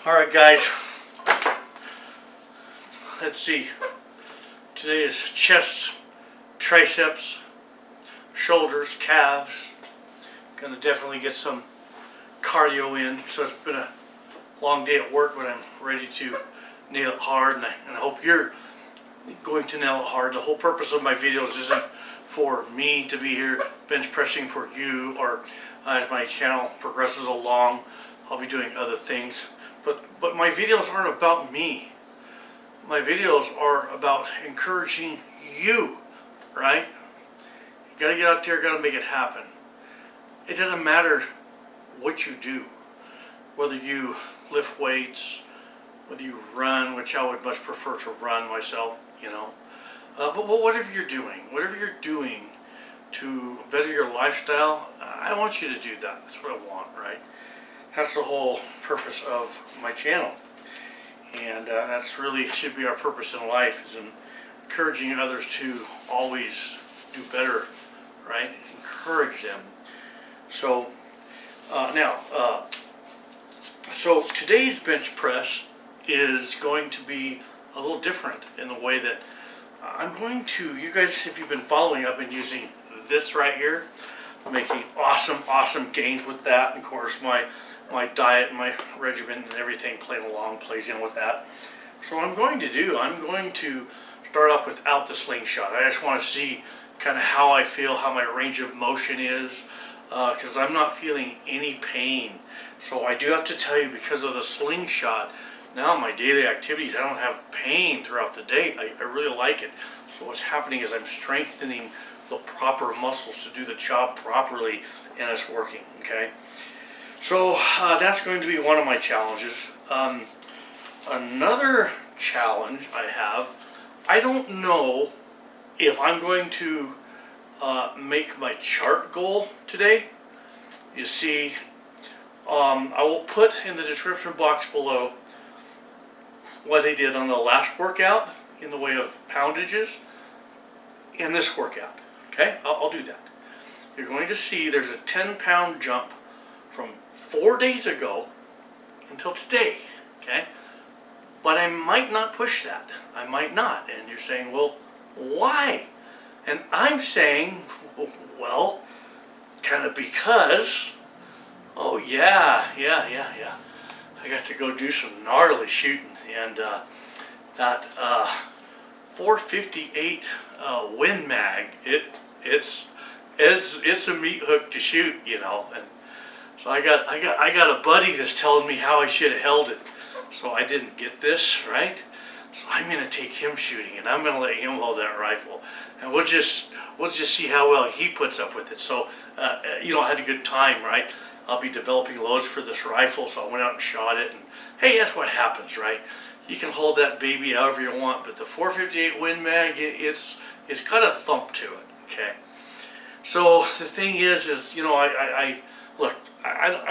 Alright guys, let's see. Today is chest, triceps, shoulders, calves. Gonna definitely get some cardio in. So it's been a long day at work, but I'm ready to nail it hard, and I hope you're going to nail it hard. The whole purpose of my videos isn't for me to be here bench pressing for you, or as my channel progresses along, I'll be doing other things. But my videos aren't about me. My videos are about encouraging you, right? You gotta get out there, gotta make it happen. It doesn't matter what you do, whether you lift weights, whether you run, which I would much prefer to run myself, you know. But whatever you're doing to better your lifestyle, I want you to do that. That's what I want, right? That's the whole purpose of my channel. And that's really should be our purpose in life, is in encouraging others to always do better, right? Encourage them. So so today's bench press is going to be a little different in the way that I'm going to, you guys, if you've been following, I've been using this right here, making awesome gains with that. And of course my diet and my regimen and everything plays in with that. So what I'm going to start off without the Sling Shot. I just want to see kind of how I feel, how my range of motion is, because I'm not feeling any pain. So I do have to tell you, because of the Sling Shot, now my daily activities, I don't have pain throughout the day. I really like it. So what's happening is I'm strengthening the proper muscles to do the job properly, and it's working, okay? So that's going to be one of my challenges. Another challenge I have, I don't know if I'm going to make my chart goal today. You see, I will put in the description box below what they did on the last workout in the way of poundages in this workout. Okay, I'll do that. You're going to see there's a 10-pound jump from 4 days ago until today, okay? But I might not push that. I might not. And you're saying, well, why? And I'm saying, well, kind of because, oh yeah. I got to go do some gnarly shooting, and that 458 Win Mag, it's a meat hook to shoot, you know. And so I got a buddy that's telling me how I should have held it. So I didn't get this, right? So I'm gonna take him shooting, and I'm gonna let him hold that rifle, and we'll just see how well he puts up with it. So you know, I had a good time, right? I'll be developing loads for this rifle, so I went out and shot it, and hey, that's what happens, right? You can hold that baby however you want, but the 458 Win Mag, it's got a thump to it, okay? So the thing is you know, I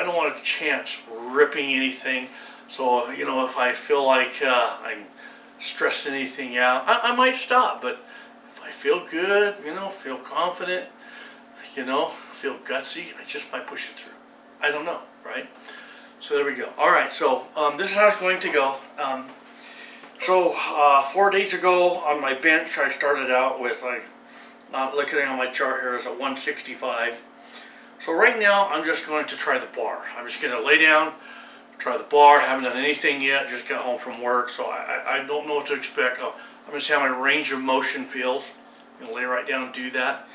don't want to chance ripping anything. So, you know, if I feel like I'm stressing anything out, I might stop. But if I feel good, you know, feel confident, you know, feel gutsy, I just might push it through. I don't know, right? So there we go. All right, so this is how it's going to go. 4 days ago on my bench, I started out with, not looking at my chart here, is a 165. So right now, I'm just going to try the bar. I'm just going to lay down, try the bar. Haven't done anything yet, just got home from work, so I don't know what to expect. I'm going to see how my range of motion feels. I'm going to lay right down and do that.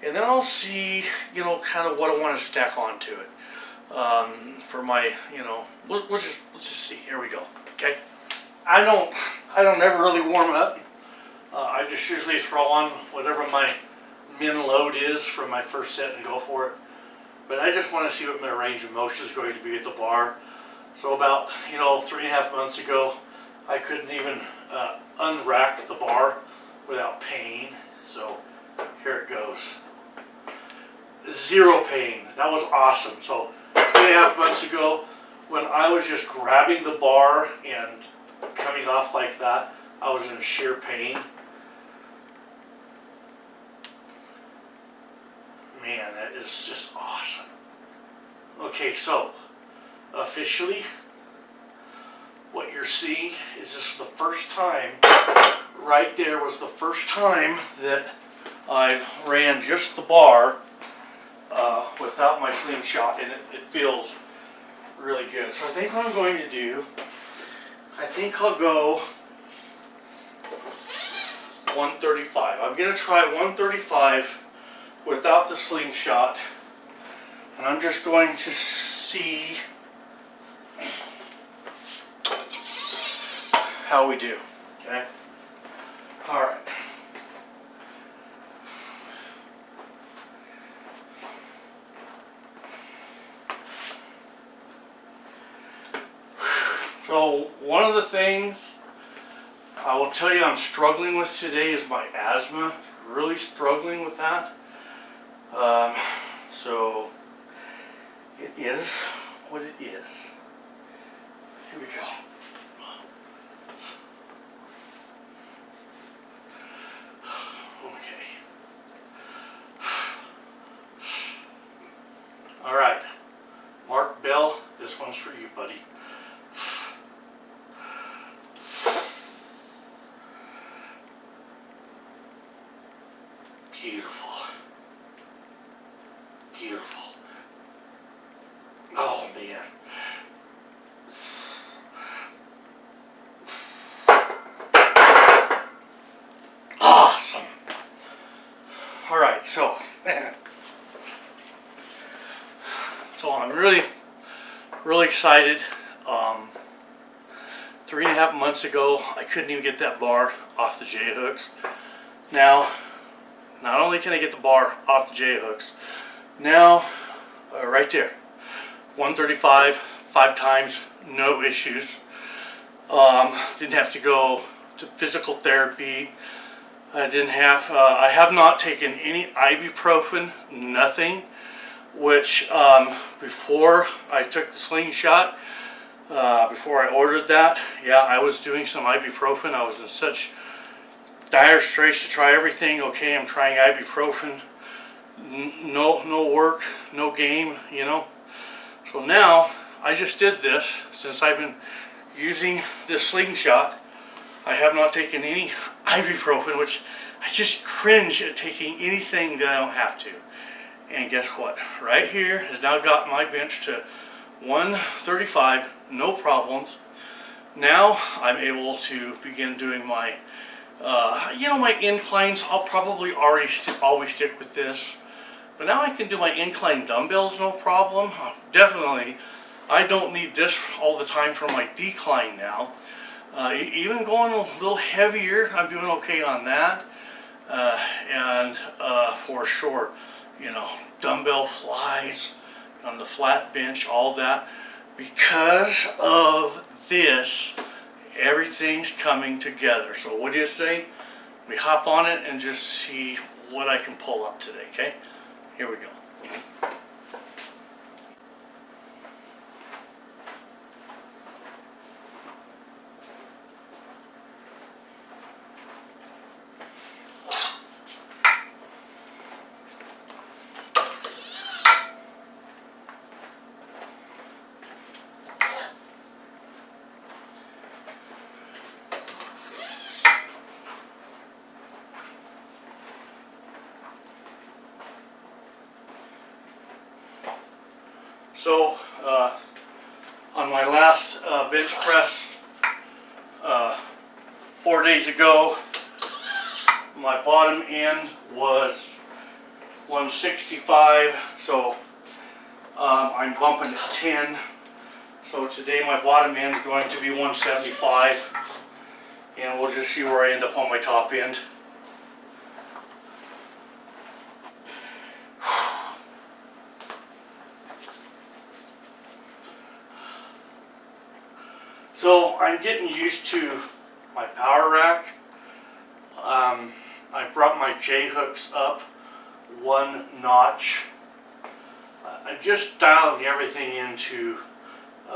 And then I'll see, you know, kind of what I want to stack onto it. For my, you know, let's just see. Here we go. Okay. I don't ever really warm up. I just usually throw on whatever my min load is for my first set and go for it. But I just want to see what my range of motion is going to be at the bar. So about, you know, 3.5 months ago, I couldn't even unrack the bar without pain. So here it goes. 0 pain. That was awesome. So 3.5 months ago, when I was just grabbing the bar and coming off like that, I was in sheer pain. Man, that is just awesome. Okay, so officially, what you're seeing is this is the first time, right there was the first time that I've ran just the bar without my Sling Shot, and it feels really good. So I think what I'm going to do, I think I'll go 135. I'm going to try 135 without the Sling Shot, and I'm just going to see how we do. Okay? All right. So one of the things I will tell you I'm struggling with today is my asthma. Really struggling with that. So it is what it is. Here we go. Okay. All right. Mark Bell, this one's for you, buddy. Beautiful. Beautiful. Oh, man. Awesome. All right, so I'm really excited. 3.5 months ago, I couldn't even get that bar off the J-hooks. Now, not only can I get the bar off the J-hooks, now, right there, 135, 5 times, no issues. Didn't have to go to physical therapy. I have not taken any ibuprofen, nothing, which before I took the Sling Shot, before I ordered that, yeah, I was doing some ibuprofen. I was in such dire straits to try everything. Okay, I'm trying ibuprofen. No work, no game, you know. So now, I just did this, since I've been using this Sling Shot. I have not taken any ibuprofen, which I just cringe at taking anything that I don't have to. And guess what? Right here has now got my bench to 135, no problems. Now I'm able to begin doing my, my inclines. I'll probably always stick with this. But now I can do my incline dumbbells, no problem. Definitely, I don't need this all the time for my decline now. Even going a little heavier, I'm doing okay on that. And for sure, dumbbell flies on the flat bench, all that. Because of this, everything's coming together. So what do you say? We hop on it and just see what I can pull up today, okay? Here we go. So, on my last bench press 4 days ago, my bottom end was 165, so I'm bumping to 10. So today my bottom end is going to be 175, and we'll just see where I end up on my top end. So I'm getting used to my power rack. I brought my J-hooks up 1 notch. I'm just dialing everything into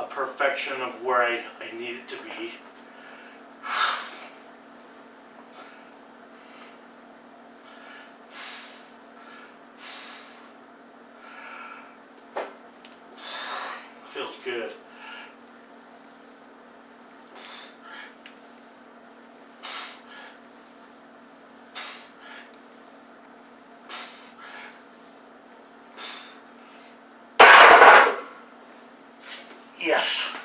perfection of where I need it to be. Feels good. Yes.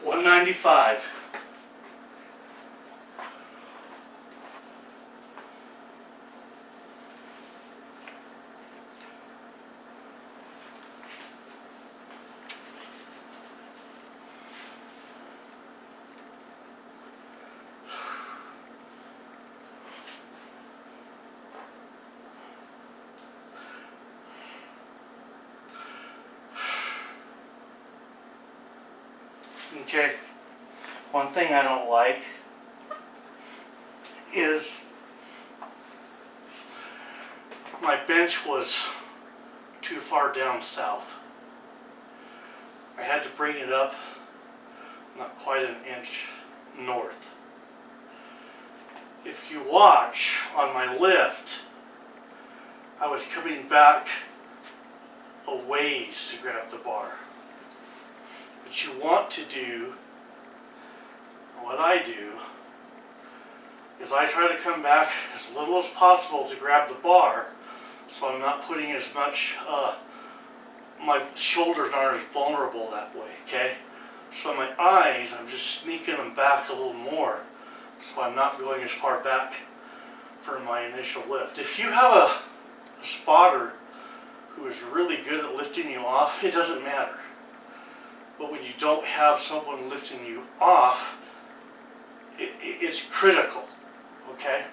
$195. Okay, one thing I don't like is my bench was too far down south. I had to bring it up not quite an inch north. If you watch on my lift, I was coming back a ways to grab the bar. What you want to do, what I do, is I try to come back as little as possible to grab the bar, so I'm not putting as much, my shoulders aren't as vulnerable that way, okay? So my eyes, I'm just sneaking them back a little more, so I'm not going as far back for my initial lift. If you have a spotter who is really good at lifting you off, it doesn't matter. But when you don't have someone lifting you off, it's critical, okay?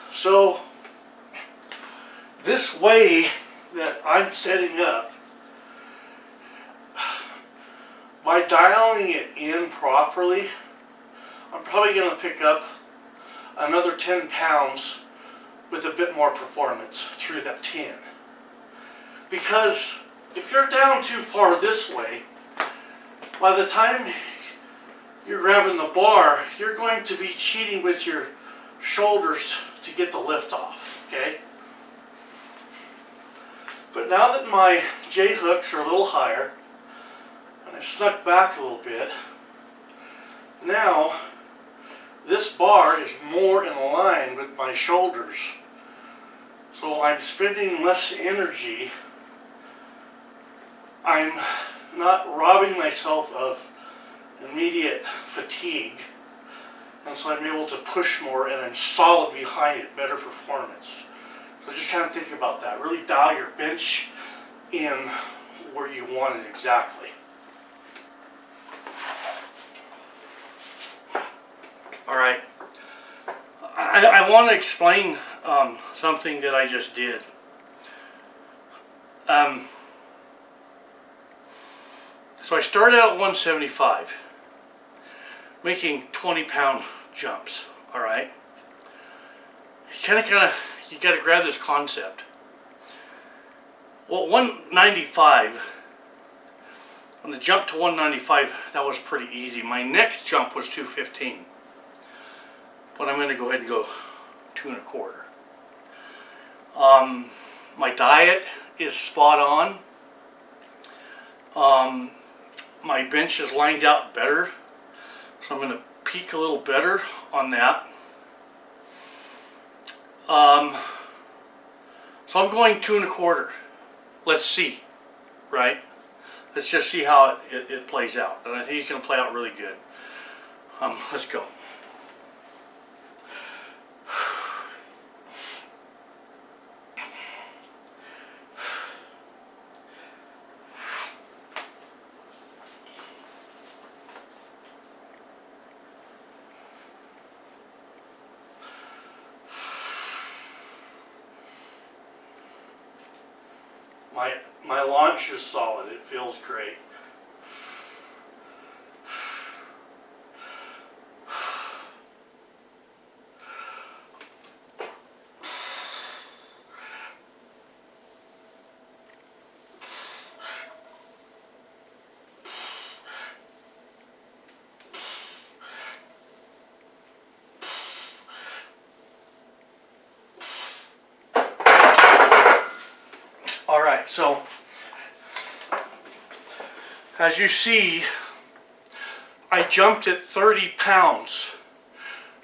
So, this way that I'm setting up, by dialing it in properly, I'm probably going to pick up another 10 pounds with a bit more performance through that 10. Because if you're down too far this way, by the time you're grabbing the bar, you're going to be cheating with your shoulders to get the lift off, okay? But now that my J-hooks are a little higher, and I've snuck back a little bit, now this bar is more in line with my shoulders. So I'm spending less energy. I'm not robbing myself of immediate fatigue. And so I'm able to push more, and I'm solid behind it, better performance. So just kind of think about that. Really dial your bench in where you want it exactly. All right. I want to explain something that I just did. So I started out at 175, making 20-pound jumps, all right? You got to grab this concept. Well, 195, on the jump to 195, that was pretty easy. My next jump was 215, but I'm going to go ahead and go 2 1/4. My diet is spot on. My bench is lined out better, so I'm going to peak a little better on that. So I'm going 2 1/4. Let's see, right? Let's just see how it plays out. And I think it's going to play out really good. Let's go. My launch is solid. It feels great. All right, so as you see, I jumped at 30 pounds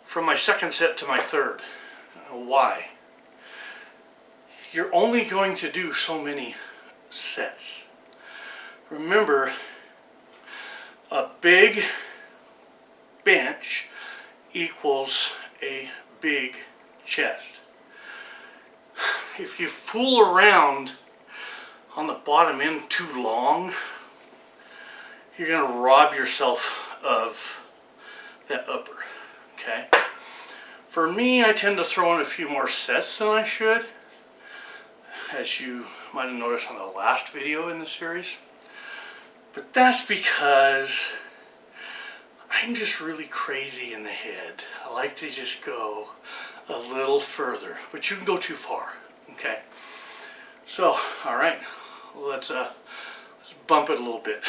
from my second set to my third. Why? You're only going to do so many sets. Remember, a big bench equals a big chest. If you fool around on the bottom end too long, you're going to rob yourself of that upper, okay? For me, I tend to throw in a few more sets than I should, as you might have noticed on the last video in the series. But that's because I'm just really crazy in the head. I like to just go a little further, but you can go too far, okay? So, all right, let's bump it a little bit.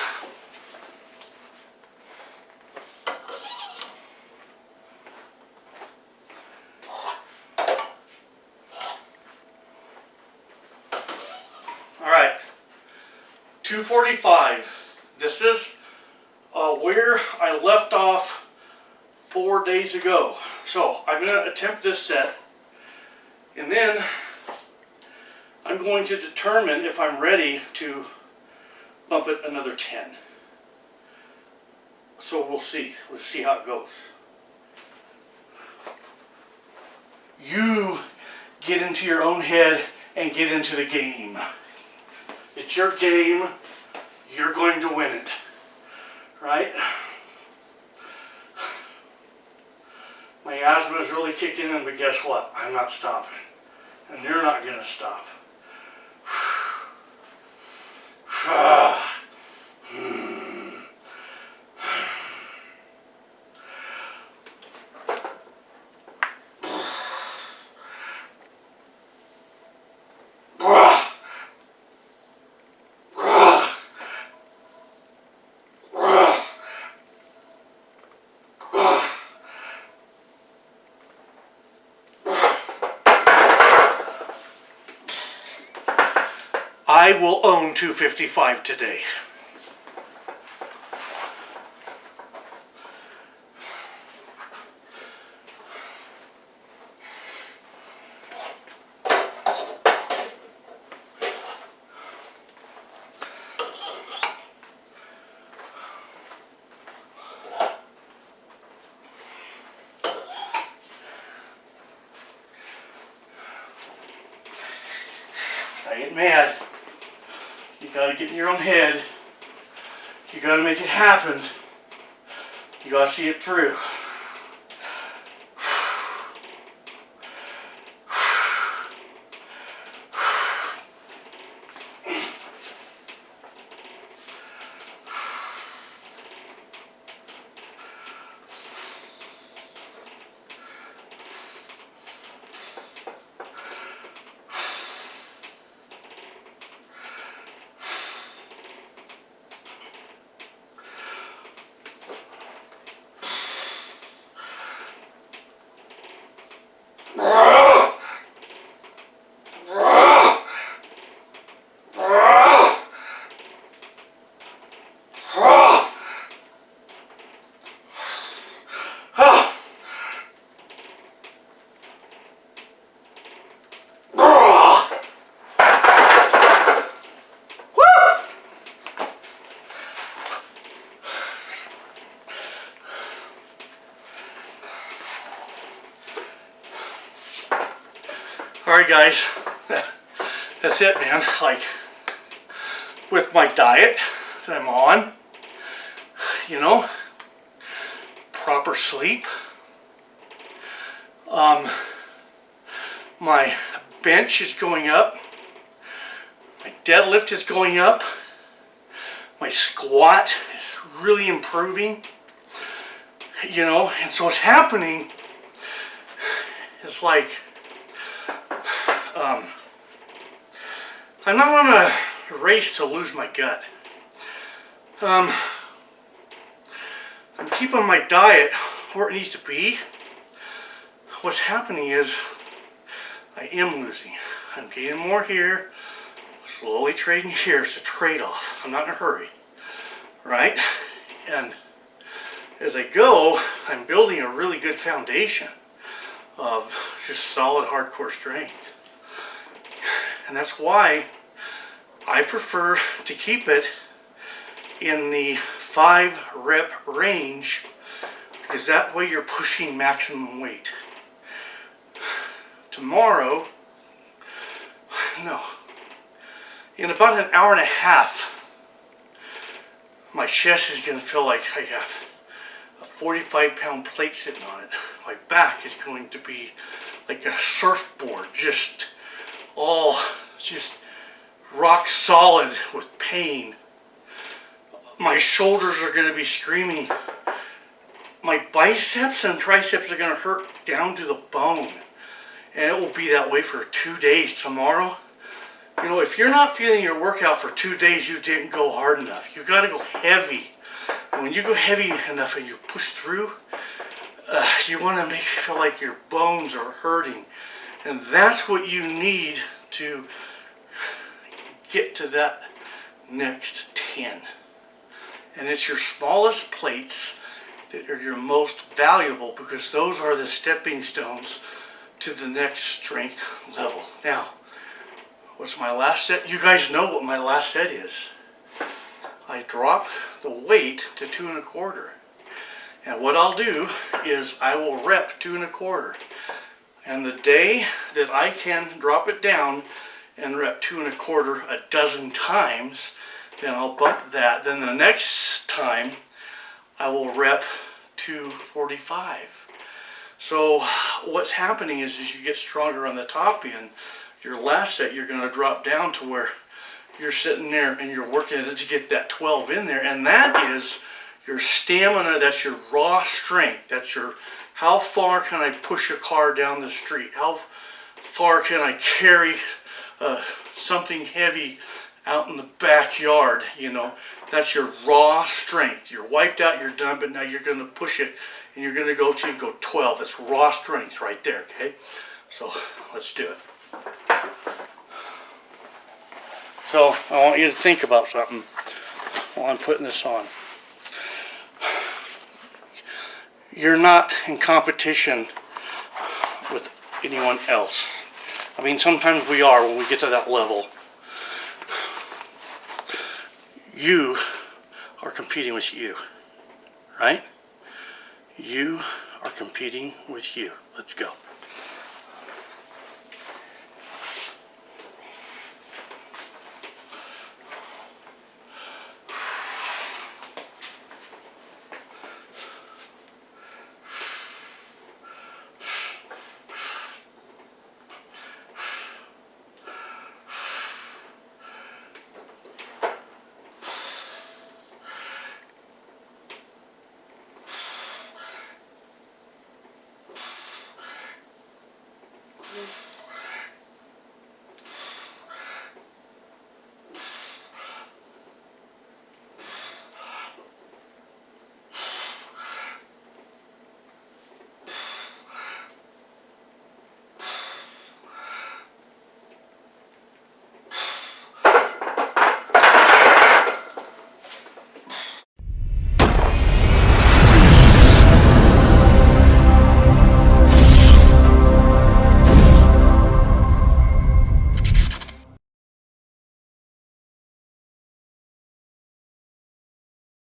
All right, 245. This is where I left off 4 days ago. So I'm going to attempt this set, and then I'm going to determine if I'm ready to bump it another 10. So we'll see. We'll see how it goes. You get into your own head and get into the game. It's your game. You're going to win it. Right? My asthma is really kicking in, but guess what? I'm not stopping. And you're not going to stop. I will own 255 today. I get mad. You gotta get in your own head. You gotta make it happen. You gotta see it through. Alright guys, that's it, man. Like, with my diet that I'm on, you know, proper sleep, my bench is going up, my deadlift is going up, my squat is really improving, you know, and so what's happening is like, I'm not on a race to lose my gut. I'm keeping my diet where it needs to be. What's happening is I am losing. I'm gaining more here, slowly trading here. It's a trade-off. I'm not in a hurry, right? And as I go, I'm building a really good foundation of just solid hardcore strength. And that's why I prefer to keep it in the 5 rep range, because that way you're pushing maximum weight. Tomorrow, no, in about an hour and a half, my chest is going to feel like I have a 45-pound plate sitting on it. My back is going to be like a surfboard, just rock solid with pain. My shoulders are going to be screaming. My biceps and triceps are going to hurt down to the bone. And it will be that way for 2 days. Tomorrow, you know, if you're not feeling your workout for 2 days, you didn't go hard enough. You got to go heavy. And when you go heavy enough and you push through, you want to make it feel like your bones are hurting. And that's what you need to get to that next 10. And it's your smallest plates that are your most valuable, because those are the stepping stones to the next strength level. Now, what's my last set? You guys know what my last set is. I drop the weight to 2 1/4. And what I'll do is I will rep 2 1/4. And the day that I can drop it down and rep 2 1/4 a dozen times, then I'll bump that. Then the next time I will rep 245. So what's happening is as you get stronger on the top end, your last set you're going to drop down to where you're sitting there and you're working to get that 12 in there. And that is your stamina, that's your raw strength, that's your how far can I push a car down the street, how far can I carry something heavy out in the backyard, you know. That's your raw strength. You're wiped out, you're done, but now you're going to push it and you're going to go 12. That's raw strength right there, okay? So let's do it. So I want you to think about something while I'm putting this on. You're not in competition with anyone else. I mean, sometimes we are when we get to that level. You are competing with you, right? You are competing with you. Let's go.